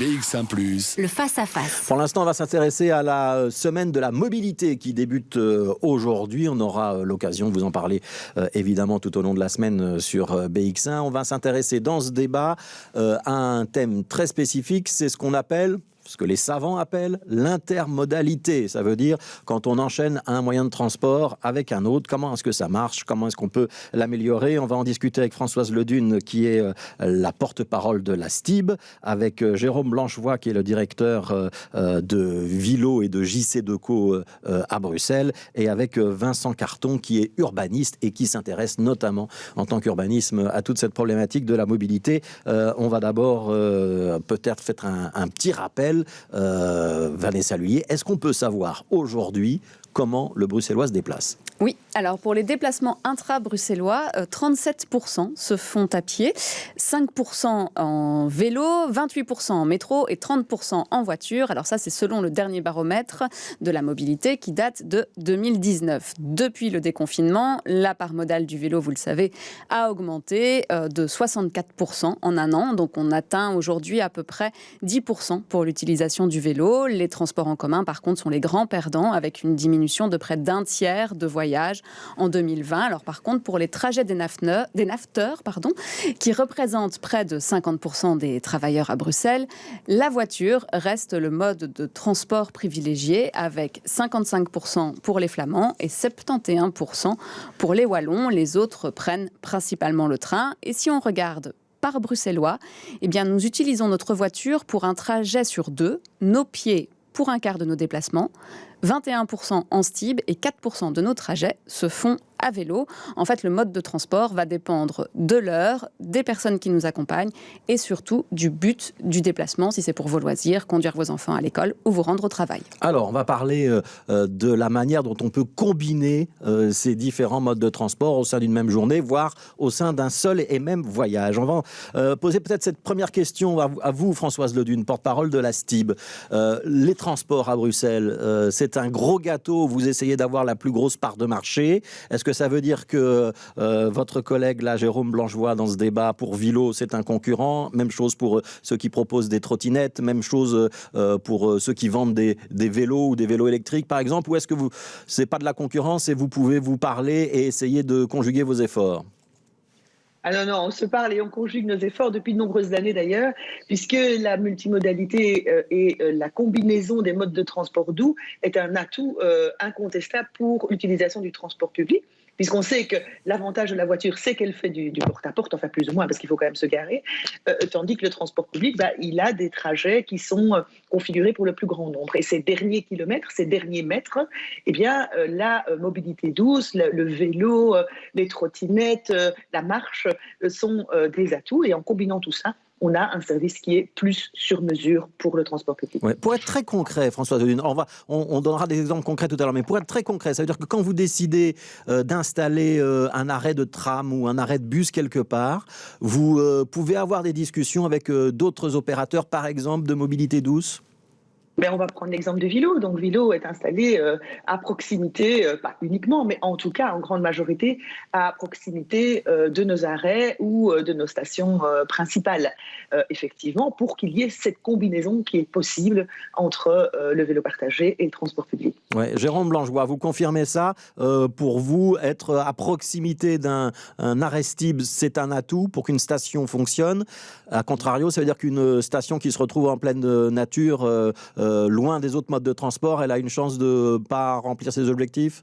BX1+. Le face-à-face. Pour l'instant, on va s'intéresser à la semaine de la mobilité qui débute aujourd'hui. On aura l'occasion de vous en parler évidemment tout au long de la semaine sur BX1. On va s'intéresser dans ce débat à un thème très spécifique, c'est ce qu'on appelle... ce que les savants appellent l'intermodalité. Ça veut dire quand on enchaîne un moyen de transport avec un autre, comment est-ce que ça marche, comment est-ce qu'on peut l'améliorer. On va en discuter avec Françoise Ledune, qui est la porte-parole de la STIB, avec Jérôme Blanchevoix, qui est le directeur de Vilo et de JC Deco à Bruxelles, et avec Vincent Carton, qui est urbaniste et qui s'intéresse notamment en tant qu'urbanisme à toute cette problématique de la mobilité. On va d'abord peut-être faire un petit rappel. Vanessa Lhuillier, est-ce qu'on peut savoir aujourd'hui comment le Bruxellois se déplace ? Oui, alors pour les déplacements intra-bruxellois, 37% se font à pied, 5% en vélo, 28% en métro et 30% en voiture. Alors ça, c'est selon le dernier baromètre de la mobilité qui date de 2019. Depuis le déconfinement, la part modale du vélo, vous le savez, a augmenté de 64% en un an. Donc on atteint aujourd'hui à peu près 10% pour l'utilisation du vélo. Les transports en commun, par contre, sont les grands perdants avec une diminution de près d'un tiers de voyages en 2020. Alors par contre, pour les trajets des nafteurs, qui représentent près de 50% des travailleurs à Bruxelles, la voiture reste le mode de transport privilégié avec 55% pour les Flamands et 71% pour les Wallons. Les autres prennent principalement le train. Et si on regarde par Bruxellois, eh bien nous utilisons notre voiture pour un trajet sur deux, nos pieds pour un quart de nos déplacements, 21% en STIB et 4% de nos trajets se font à vélo. En fait, le mode de transport va dépendre de l'heure, des personnes qui nous accompagnent et surtout du but du déplacement, si c'est pour vos loisirs, conduire vos enfants à l'école ou vous rendre au travail. Alors, on va parler de la manière dont on peut combiner ces différents modes de transport au sein d'une même journée, voire au sein d'un seul et même voyage. On va poser peut-être cette première question à vous, Françoise Ledune, porte-parole de la STIB. Les transports à Bruxelles, c'est un gros gâteau, vous essayez d'avoir la plus grosse part de marché. Est-ce que ça veut dire que votre collègue, là, Jérôme Blanchevoix, dans ce débat, pour Vilo, c'est un concurrent? Même chose pour ceux qui proposent des trottinettes, même chose pour ceux qui vendent des vélos ou des vélos électriques, par exemple? Ou est-ce que c'est pas de la concurrence et vous pouvez vous parler et essayer de conjuguer vos efforts? Ah non, on se parle et on conjugue nos efforts depuis de nombreuses années d'ailleurs, puisque la multimodalité et la combinaison des modes de transport doux est un atout incontestable pour l'utilisation du transport public. Puisqu'on sait que l'avantage de la voiture, c'est qu'elle fait du porte-à-porte, enfin plus ou moins, parce qu'il faut quand même se garer, tandis que le transport public, il a des trajets qui sont configurés pour le plus grand nombre. Et ces derniers kilomètres, ces derniers mètres, eh bien, la mobilité douce, le vélo, les trottinettes, la marche sont des atouts. Et en combinant tout ça, on a un service qui est plus sur mesure pour le transport public. Ouais, pour être très concret, Françoise Ledune, on donnera des exemples concrets tout à l'heure, mais pour être très concret, ça veut dire que quand vous décidez d'installer un arrêt de tram ou un arrêt de bus quelque part, vous pouvez avoir des discussions avec d'autres opérateurs, par exemple, de mobilité douce ? On va prendre l'exemple de Vilo. Donc Vilo est installé à proximité, pas uniquement, mais en tout cas en grande majorité à proximité de nos arrêts ou de nos stations principales. Effectivement, pour qu'il y ait cette combinaison qui est possible entre le vélo partagé et le transport public. Ouais, Jérôme Blanchevoix, vous confirmez ça? Pour vous, être à proximité d'un arrêt STIB, c'est un atout pour qu'une station fonctionne. A contrario, ça veut dire qu'une station qui se retrouve en pleine nature, loin des autres modes de transport, elle a une chance de ne pas remplir ses objectifs?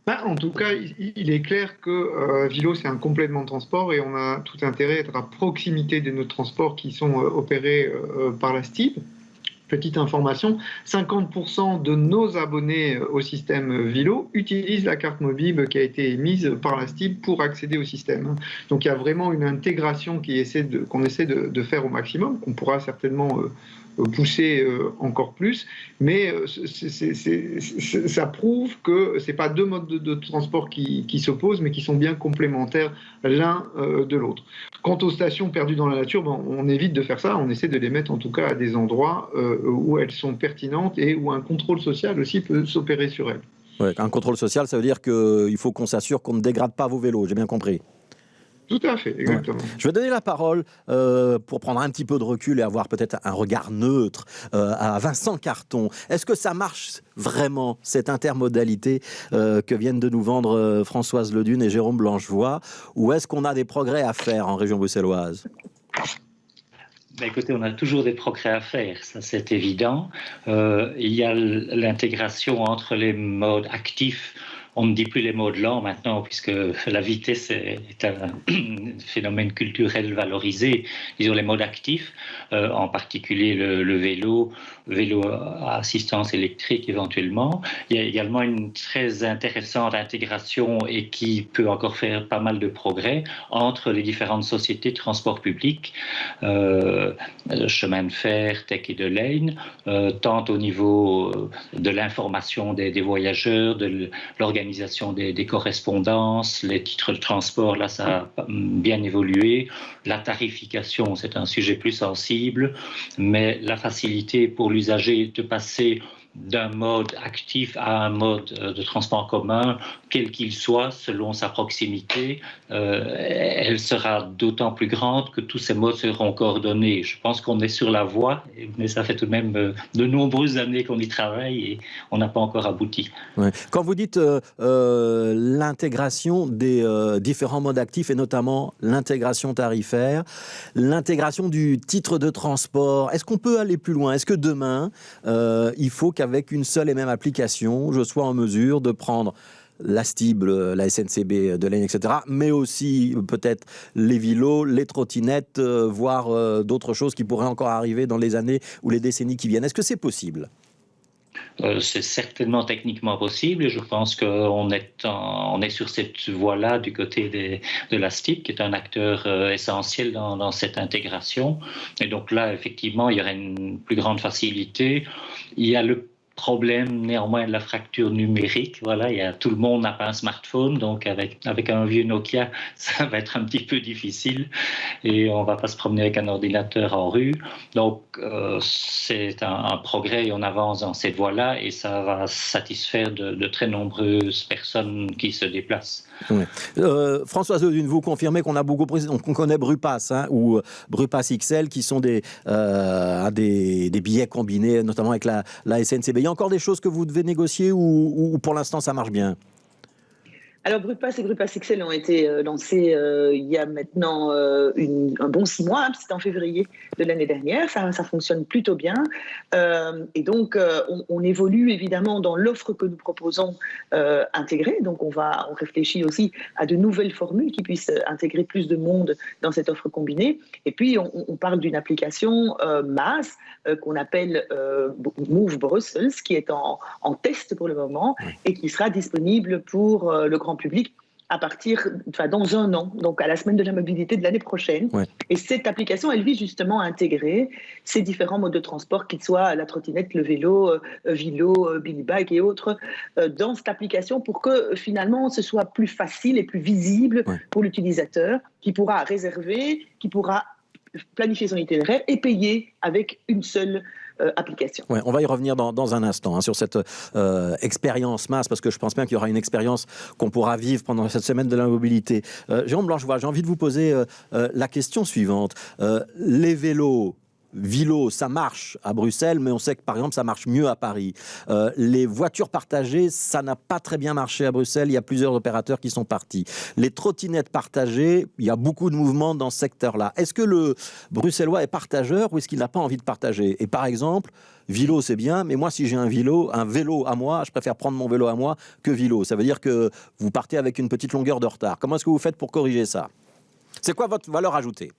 En tout cas, il est clair que Vilo, c'est un complément de transport et on a tout intérêt à être à proximité de nos transports qui sont opérés par la STIB. Petite information, 50% de nos abonnés au système Vilo utilisent la carte mobile qui a été émise par la STIB pour accéder au système. Donc il y a vraiment une intégration qu'on essaie de faire au maximum, qu'on pourra certainement pousser encore plus, mais ça prouve que ce n'est pas deux modes de transport qui s'opposent, mais qui sont bien complémentaires l'un de l'autre. Quant aux stations perdues dans la nature, on évite de faire ça, on essaie de les mettre en tout cas à des endroits où elles sont pertinentes et où un contrôle social aussi peut s'opérer sur elles. Ouais, un contrôle social, ça veut dire qu'il faut qu'on s'assure qu'on ne dégrade pas vos vélos, j'ai bien compris. Tout à fait, exactement. Ouais. Je vais donner la parole pour prendre un petit peu de recul et avoir peut-être un regard neutre à Vincent Carton. Est-ce que ça marche vraiment, cette intermodalité que viennent de nous vendre Françoise Ledune et Jérôme Blanchevoix, ou est-ce qu'on a des progrès à faire en région bruxelloise ? Ben écoutez, on a toujours des progrès à faire, ça c'est évident. Il y a l'intégration entre les modes actifs. On ne dit plus les modes lents maintenant, puisque la vitesse est un phénomène culturel valorisé. Disons les modes actifs, en particulier le vélo à assistance électrique éventuellement. Il y a également une très intéressante intégration et qui peut encore faire pas mal de progrès entre les différentes sociétés de transport public, chemin de fer, Tech et de Lane, tant au niveau de l'information des voyageurs, de l'organisation des correspondances, les titres de transport, là ça a bien évolué. La tarification, c'est un sujet plus sensible, mais la facilité pour l'usager de passer d'un mode actif à un mode de transport en commun, quel qu'il soit, selon sa proximité, elle sera d'autant plus grande que tous ces modes seront coordonnés. Je pense qu'on est sur la voie, mais ça fait tout de même de nombreuses années qu'on y travaille et on n'a pas encore abouti. Ouais. Quand vous dites l'intégration des différents modes actifs et notamment l'intégration tarifaire, l'intégration du titre de transport, est-ce qu'on peut aller plus loin ? Est-ce que demain, il faut qu'avec une seule et même application, je sois en mesure de prendre la STIB, la SNCB de Lane, etc., mais aussi peut-être les vélos, les trottinettes, voire d'autres choses qui pourraient encore arriver dans les années ou les décennies qui viennent. Est-ce que c'est possible ? C'est certainement techniquement possible et je pense qu'on est sur cette voie-là du côté de la STIB, qui est un acteur essentiel dans cette intégration. Et donc là, effectivement, il y aurait une plus grande facilité. Il y a le problème néanmoins de la fracture numérique. Voilà, tout le monde n'a pas un smartphone, donc avec un vieux Nokia, ça va être un petit peu difficile et on ne va pas se promener avec un ordinateur en rue. Donc c'est un progrès et on avance dans cette voie-là et ça va satisfaire de très nombreuses personnes qui se déplacent. Ouais. Françoise Ledune, vous confirmez qu'on a beaucoup pris, on connaît Brupass ou Brupass XL qui sont des billets combinés, notamment avec la SNCB. Il y a encore des choses que vous devez négocier ou pour l'instant ça marche bien ? Alors, Brupass et Brupass XL ont été lancés il y a maintenant un bon 6 mois, c'était en février de l'année dernière, ça fonctionne plutôt bien. Et donc, on évolue évidemment dans l'offre que nous proposons intégrée. Donc, on réfléchit aussi à de nouvelles formules qui puissent intégrer plus de monde dans cette offre combinée. Et puis, on parle d'une application MaaS qu'on appelle Move Brussels, qui est en test pour le moment et qui sera disponible pour le grand public dans un an, donc à la semaine de la mobilité de l'année prochaine. Ouais. Et cette application, elle vise justement à intégrer ces différents modes de transport, qu'ils soient la trottinette, le vélo, Billy Bike et autres, dans cette application pour que finalement ce soit plus facile et plus visible pour l'utilisateur qui pourra réserver, qui pourra planifier son itinéraire et payer avec une seule application. Ouais, on va y revenir dans un instant sur cette expérience MaaS, parce que je pense bien qu'il y aura une expérience qu'on pourra vivre pendant cette semaine de la mobilité. Jérôme Blanchevoix, j'ai envie de vous poser la question suivante. Les vélos, Vilo, ça marche à Bruxelles, mais on sait que par exemple ça marche mieux à Paris. Les voitures partagées, ça n'a pas très bien marché à Bruxelles, il y a plusieurs opérateurs qui sont partis. Les trottinettes partagées, il y a beaucoup de mouvements dans ce secteur-là. Est-ce que le Bruxellois est partageur ou est-ce qu'il n'a pas envie de partager ? Et par exemple, Vilo c'est bien, mais moi si j'ai un vélo à moi, je préfère prendre mon vélo à moi que Vilo. Ça veut dire que vous partez avec une petite longueur de retard. Comment est-ce que vous faites pour corriger ça ? C'est quoi votre valeur ajoutée ?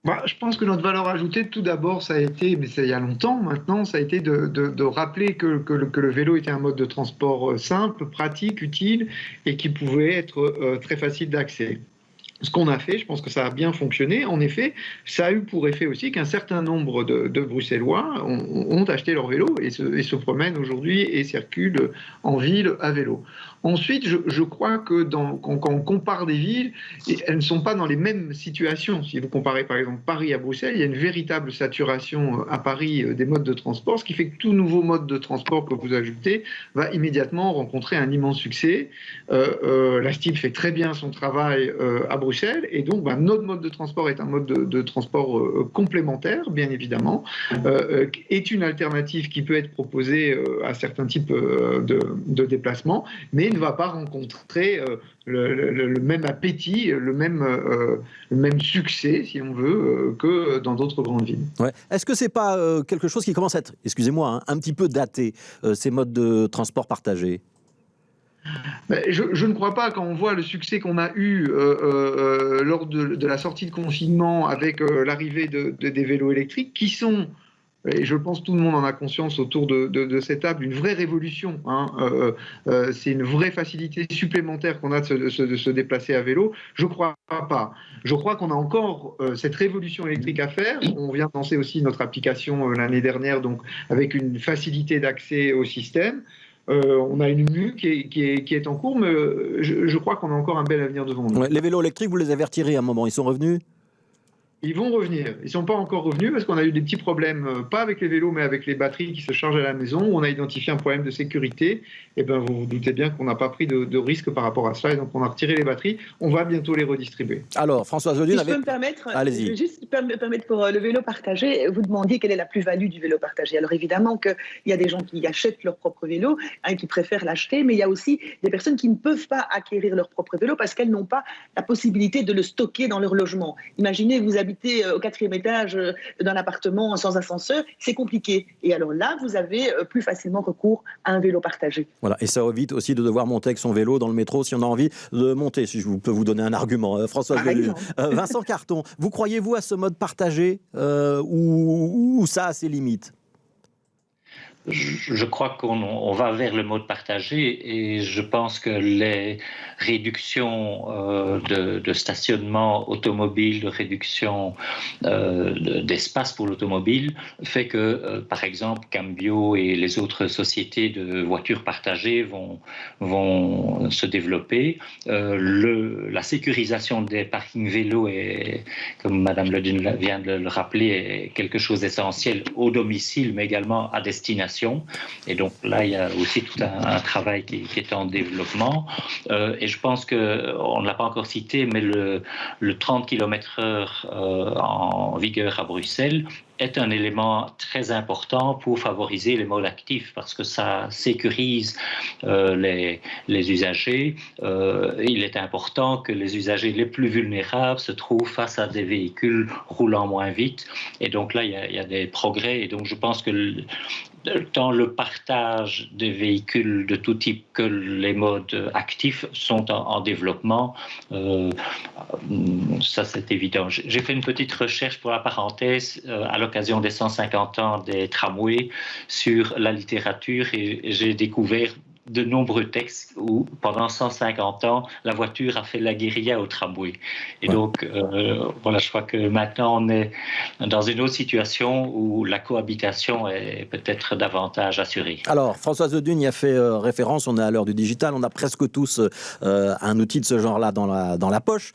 Je pense que notre valeur ajoutée, tout d'abord, ça a été, mais c'est il y a longtemps maintenant, ça a été de rappeler que le vélo était un mode de transport simple, pratique, utile et qui pouvait être très facile d'accès. ce qu'on a fait, je pense que ça a bien fonctionné. En effet, ça a eu pour effet aussi qu'un certain nombre de Bruxellois ont acheté leur vélo et se promènent aujourd'hui et circulent en ville à vélo. Ensuite, je crois que quand on compare des villes, elles ne sont pas dans les mêmes situations. Si vous comparez par exemple Paris à Bruxelles, il y a une véritable saturation à Paris des modes de transport, ce qui fait que tout nouveau mode de transport que vous ajoutez va immédiatement rencontrer un immense succès. La STIB fait très bien son travail à Bruxelles, et donc notre mode de transport est un mode de transport complémentaire, bien évidemment, est une alternative qui peut être proposée à certains types de déplacements, mais ne va pas rencontrer le même appétit, le même succès, si on veut, que dans d'autres grandes villes. Ouais. Est-ce que c'est pas quelque chose qui commence à être, excusez-moi, hein, un petit peu daté, ces modes de transport partagés ? Je ne crois pas, quand on voit le succès qu'on a eu lors de la sortie de confinement avec l'arrivée des vélos électriques, qui sont, et je pense que tout le monde en a conscience autour de cette table, une vraie révolution. C'est une vraie facilité supplémentaire qu'on a de se déplacer à vélo. Je ne crois pas. Je crois qu'on a encore cette révolution électrique à faire. On vient de lancer aussi notre application l'année dernière, donc avec une facilité d'accès au système. On a une mue qui est en cours, mais je crois qu'on a encore un bel avenir devant nous. Ouais, les vélos électriques, vous les avez retirés à un moment, ils sont revenus ? Ils vont revenir. Ils ne sont pas encore revenus parce qu'on a eu des petits problèmes, pas avec les vélos, mais avec les batteries qui se chargent à la maison. On a identifié un problème de sécurité. Et ben, vous vous doutez bien qu'on n'a pas pris de risque par rapport à cela. Et donc, on a retiré les batteries. On va bientôt les redistribuer. Alors, Françoise Ledune Si je peux me permettre, allez-y. je vais juste me permettre pour le vélo partagé, vous demandiez quelle est la plus-value du vélo partagé. Alors, évidemment qu'il y a des gens qui achètent leur propre vélo, qui préfèrent l'acheter, mais il y a aussi des personnes qui ne peuvent pas acquérir leur propre vélo parce qu'elles n'ont pas la possibilité de le stocker dans leur logement. Imaginez, vous habitez au 4e étage d'un appartement sans ascenseur, c'est compliqué. Et alors là, vous avez plus facilement recours à un vélo partagé. Voilà, et ça évite aussi de devoir monter avec son vélo dans le métro si on a envie de monter, si je peux vous donner un argument. Françoise Ledune. Vincent Carton, vous croyez-vous à ce mode partagé ou ça a ses limites ? Je crois qu'on va vers le mode partagé et je pense que les réductions de stationnement automobile, de réduction d'espace pour l'automobile fait que, par exemple, Cambio et les autres sociétés de voitures partagées vont se développer. La sécurisation des parkings vélos est, comme Madame Ledune vient de le rappeler, est quelque chose d'essentiel au domicile, mais également à destination. Et donc là, il y a aussi tout un travail qui est en développement. Et je pense qu'on ne l'a pas encore cité, mais le 30 km/h en vigueur à Bruxelles est un élément très important pour favoriser les modes actifs parce que ça sécurise les usagers. Il est important que les usagers les plus vulnérables se trouvent face à des véhicules roulant moins vite. Et donc là, il y a des progrès. Et donc je pense que tant le partage des véhicules de tout type que les modes actifs sont en développement. Ça, c'est évident. J'ai fait une petite recherche pour la parenthèse à l'occasion des 150 ans des tramways sur la littérature et j'ai découvert de nombreux textes où, pendant 150 ans, la voiture a fait la guérilla au tramway. Et donc, voilà, je crois que maintenant, on est dans une autre situation où la cohabitation est peut-être davantage assurée. Alors, Françoise Ledune y a fait référence, on est à l'heure du digital, on a presque tous un outil de ce genre-là dans la poche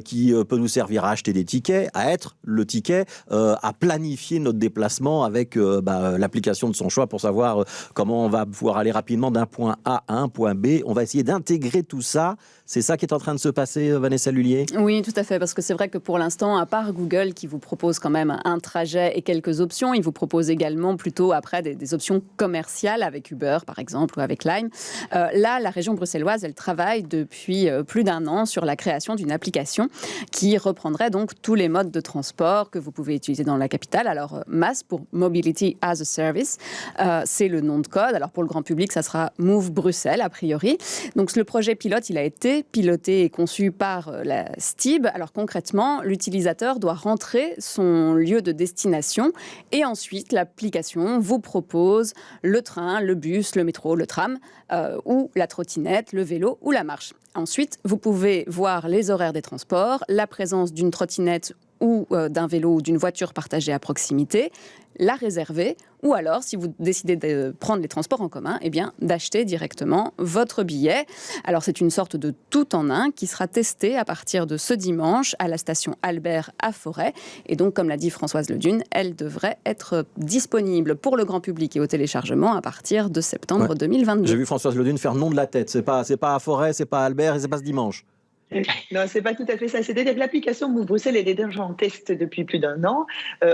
qui peut nous servir à acheter des tickets, à être le ticket, à planifier notre déplacement avec l'application de son choix pour savoir comment on va pouvoir aller rapidement d'un point A à un point B. On va essayer d'intégrer tout ça. C'est ça qui est en train de se passer, Vanessa Lullier ? Oui, tout à fait, parce que c'est vrai que pour l'instant, à part Google qui vous propose quand même un trajet et quelques options, il vous propose également plutôt après des options commerciales avec Uber, par exemple, ou avec Lime. Là, la région bruxelloise, elle travaille depuis plus d'1 an sur la création d'une application qui reprendrait donc tous les modes de transport que vous pouvez utiliser dans la capitale. Alors, MAS pour Mobility as a Service, c'est le nom de code. Alors, pour le grand public, ça sera Move Bruxelles, a priori. Donc, le projet pilote, il a été piloté et conçu par la STIB. Alors concrètement, l'utilisateur doit rentrer son lieu de destination et ensuite l'application vous propose le train, le bus, le métro, le tram ou la trottinette, le vélo ou la marche. Ensuite, vous pouvez voir les horaires des transports, la présence d'une trottinette ou d'un vélo ou d'une voiture partagée à proximité, la réserver, ou alors, si vous décidez de prendre les transports en commun, eh bien, d'acheter directement votre billet. Alors, c'est une sorte de tout-en-un qui sera testé à partir de ce dimanche à la station Albert à Forêt. Et donc, comme l'a dit Françoise Ledune, elle devrait être disponible pour le grand public et au téléchargement à partir de septembre 2022. J'ai vu Françoise Ledune faire nom de la tête. C'est pas à Forêt, c'est pas à Albert et c'est pas ce dimanche. Non, c'est pas tout à fait ça. C'est-à-dire que l'application Move Bruxelles, elle est déjà en test depuis plus d'1 an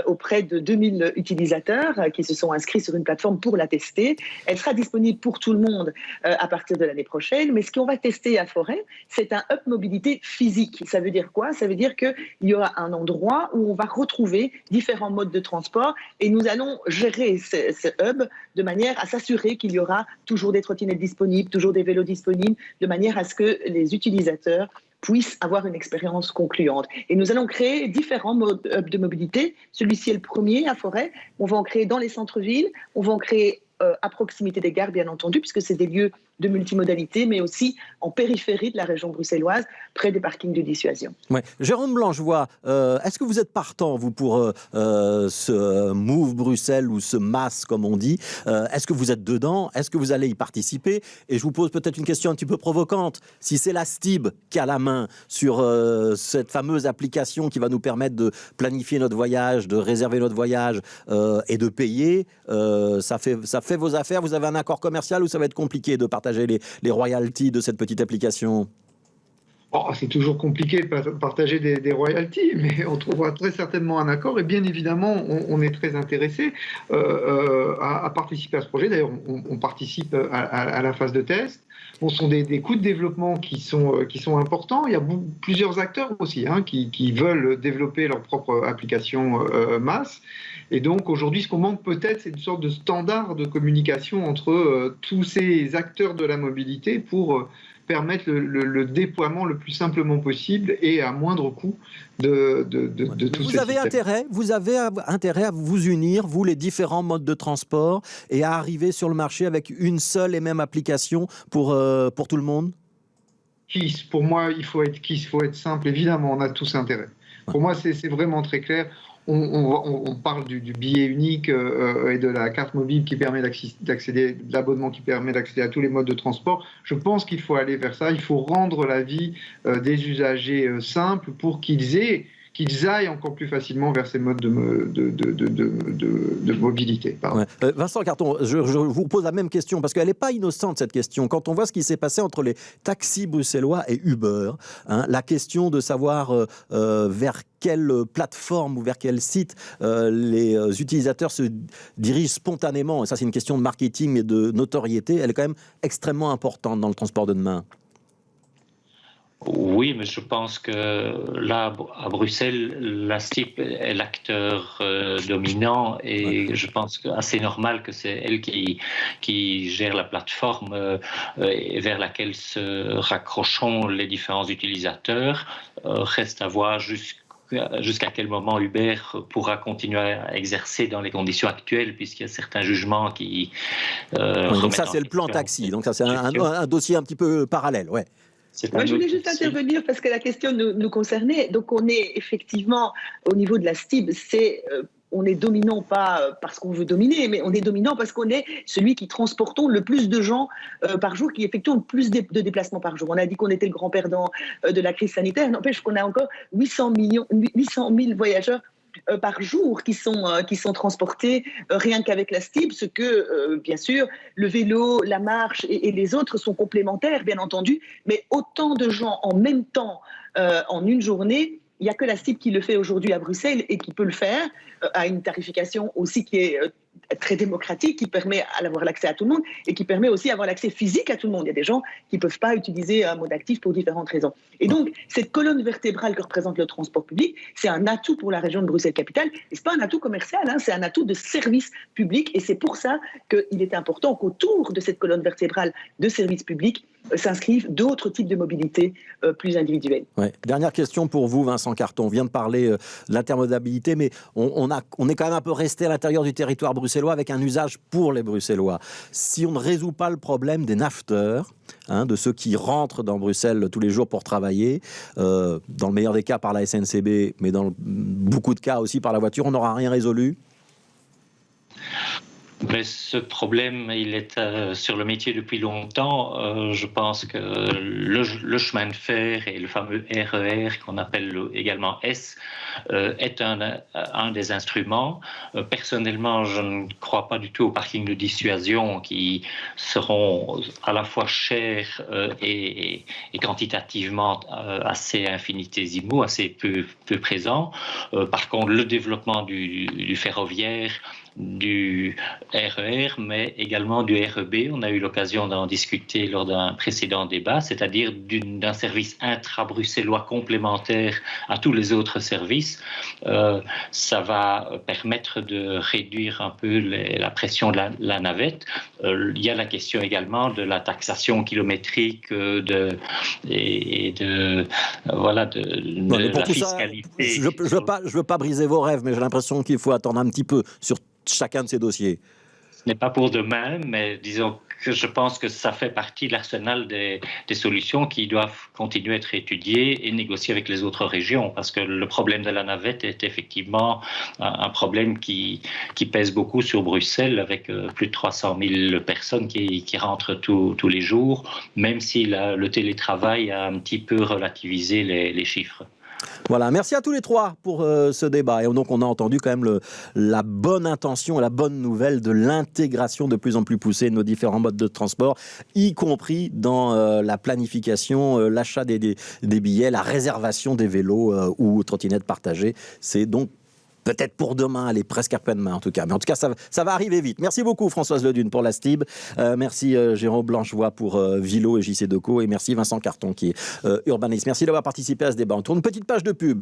auprès de 2000 utilisateurs qui se sont inscrits sur une plateforme pour la tester. Elle sera disponible pour tout le monde à partir de l'année prochaine. Mais ce qu'on va tester à Forêt, c'est un hub mobilité physique. Ça veut dire quoi? Ça veut dire qu'il y aura un endroit où on va retrouver différents modes de transport et nous allons gérer ce hub de manière à s'assurer qu'il y aura toujours des trottinettes disponibles, toujours des vélos disponibles, de manière à ce que les utilisateurs puissent avoir une expérience concluante. Et nous allons créer différents modes de mobilité. Celui-ci est le premier à Forêt. On va en créer dans les centres-villes. On va en créer à proximité des gares, bien entendu, puisque c'est des lieux de multimodalité, mais aussi en périphérie de la région bruxelloise, près des parkings de dissuasion. Ouais. Jérôme Blanchevoix, est-ce que vous êtes partant, vous, pour ce Move Bruxelles ou ce MAS, comme on dit? Est-ce que vous êtes dedans? Est-ce que vous allez y participer? Et je vous pose peut-être une question un petit peu provocante. Si c'est la STIB qui a la main sur cette fameuse application qui va nous permettre de planifier notre voyage, de réserver notre voyage et de payer, ça fait vos affaires? Vous avez un accord commercial ou ça va être compliqué de partager les royalties de cette petite application? C'est toujours compliqué de partager des royalties, mais on trouvera très certainement un accord. Et bien évidemment, on est très intéressé à participer à ce projet. D'ailleurs, on participe à la phase de test. Ce sont des coûts de développement qui sont importants. Il y a plusieurs acteurs aussi qui veulent développer leur propre application MAS. Et donc aujourd'hui, ce qu'on manque peut-être, c'est une sorte de standard de communication entre tous ces acteurs de la mobilité pour permettre le déploiement le plus simplement possible et à moindre coût de tout ça. Vous avez intérêt à vous unir, vous, les différents modes de transport, et à arriver sur le marché avec une seule et même application pour tout le monde? Pour moi, il faut être simple. Évidemment, on a tous intérêt. Pour moi, c'est vraiment très clair. On parle du billet unique et de la carte mobile qui permet d'accéder, de l'abonnement qui permet d'accéder à tous les modes de transport. Je pense qu'il faut aller vers ça. Il faut rendre la vie des usagers simple pour qu'ils aillent encore plus facilement vers ces modes de mobilité. Ouais. Vincent Carton, je vous pose la même question parce qu'elle n'est pas innocente, cette question. Quand on voit ce qui s'est passé entre les taxis bruxellois et Uber, la question de savoir vers quelle plateforme ou vers quel site les utilisateurs se dirigent spontanément, et ça c'est une question de marketing et de notoriété, elle est quand même extrêmement importante dans le transport de demain. Oui, mais je pense que là, à Bruxelles, la STIB est l'acteur dominant et je pense que assez normal que c'est elle qui gère la plateforme vers laquelle se raccrocheront les différents utilisateurs. Reste à voir jusqu'à quel moment Uber pourra continuer à exercer dans les conditions actuelles, puisqu'il y a certains jugements qui... donc ça, c'est le plan taxi. Donc ça, c'est un dossier un petit peu parallèle, ouais. Moi, je voulais juste intervenir parce que la question nous concernait. Donc, on est effectivement, au niveau de la STIB, on est dominant pas parce qu'on veut dominer, mais on est dominant parce qu'on est celui qui transportons le plus de gens par jour, qui effectuent le plus de déplacements par jour. On a dit qu'on était le grand perdant de la crise sanitaire. N'empêche qu'on a encore 800 000 voyageurs par jour qui sont transportés rien qu'avec la STIB, ce que, bien sûr, le vélo, la marche et les autres sont complémentaires, bien entendu, mais autant de gens en même temps en une journée, il n'y a que la STIB qui le fait aujourd'hui à Bruxelles et qui peut le faire à une tarification aussi qui est très démocratique, qui permet d'avoir l'accès à tout le monde et qui permet aussi d'avoir l'accès physique à tout le monde. Il y a des gens qui ne peuvent pas utiliser un mode actif pour différentes raisons. Et donc, cette colonne vertébrale que représente le transport public, c'est un atout pour la région de Bruxelles-Capitale. Et ce n'est pas un atout commercial, c'est un atout de service public. Et c'est pour ça qu'il est important qu'autour de cette colonne vertébrale de service public s'inscrivent d'autres types de mobilité plus individuelles. Ouais. Dernière question pour vous, Vincent Carton. On vient de parler de l'intermodalité, mais on est quand même un peu resté à l'intérieur du territoire bruxellois avec un usage pour les Bruxellois. Si on ne résout pas le problème des nafteurs, de ceux qui rentrent dans Bruxelles tous les jours pour travailler, dans le meilleur des cas par la SNCB, mais dans beaucoup de cas aussi par la voiture, on n'aura rien résolu? Mais ce problème, il est sur le métier depuis longtemps. Je pense que le chemin de fer et le fameux RER, qu'on appelle également S, est un des instruments. Personnellement, je ne crois pas du tout aux parkings de dissuasion qui seront à la fois chers et quantitativement assez infinitésimaux, assez peu présents. Par contre, le développement du ferroviaire, du RER, mais également du REB. On a eu l'occasion d'en discuter lors d'un précédent débat, c'est-à-dire d'un service intra-bruxellois complémentaire à tous les autres services. Ça va permettre de réduire un peu la pression de la navette. Il y a la question également de la taxation kilométrique de la fiscalité. Ça, je veux pas briser vos rêves, mais j'ai l'impression qu'il faut attendre un petit peu sur chacun de ces dossiers. Ce n'est pas pour demain, mais disons que je pense que ça fait partie de l'arsenal des solutions qui doivent continuer à être étudiées et négociées avec les autres régions, parce que le problème de la navette est effectivement un problème qui pèse beaucoup sur Bruxelles, avec plus de 300 000 personnes qui rentrent tous les jours, même si le télétravail a un petit peu relativisé les chiffres. Voilà, merci à tous les trois pour ce débat. Et donc, on a entendu quand même la bonne intention et la bonne nouvelle de l'intégration de plus en plus poussée de nos différents modes de transport, y compris dans la planification, l'achat des billets, la réservation des vélos ou trottinettes partagées. C'est donc peut-être pour demain, allez, presque après-demain en tout cas. Mais en tout cas, ça va arriver vite. Merci beaucoup Françoise Ledune pour la STIB. Merci Jérôme Blanchevoix pour Vilo et JC Deco. Et merci Vincent Carton qui est urbaniste. Merci d'avoir participé à ce débat. On tourne une petite page de pub.